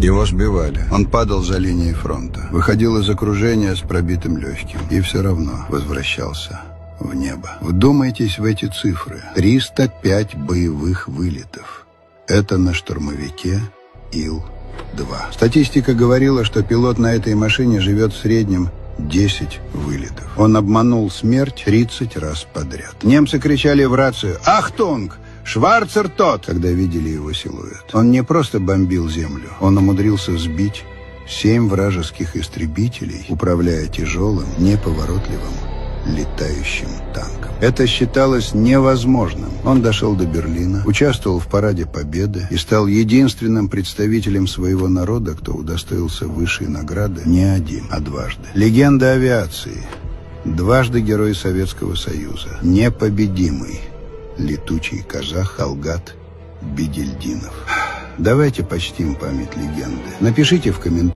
Его сбивали. Он падал за линией фронта. Выходил из окружения с пробитым легким. И все равно возвращался в небо. Вдумайтесь в эти цифры. 305 боевых вылетов. Это на штурмовике Ил-2. Статистика говорила, что пилот на этой машине живет в среднем 10 вылетов. Он обманул смерть 30 раз подряд. Немцы кричали в рацию «Ахтунг! Шварцер тот!», когда видели его силуэт. Он не просто бомбил землю, он умудрился сбить 7 вражеских истребителей, управляя тяжелым, неповоротливым летающим танком. Это считалось невозможным. Он дошел до Берлина, участвовал в параде Победы и стал единственным представителем своего народа, кто удостоился высшей награды не один, а дважды. Легенда авиации. Дважды Герой Советского Союза. Непобедимый летучий казах Талгат Бигельдинов. Давайте почтим память легенды. Напишите в комментариях.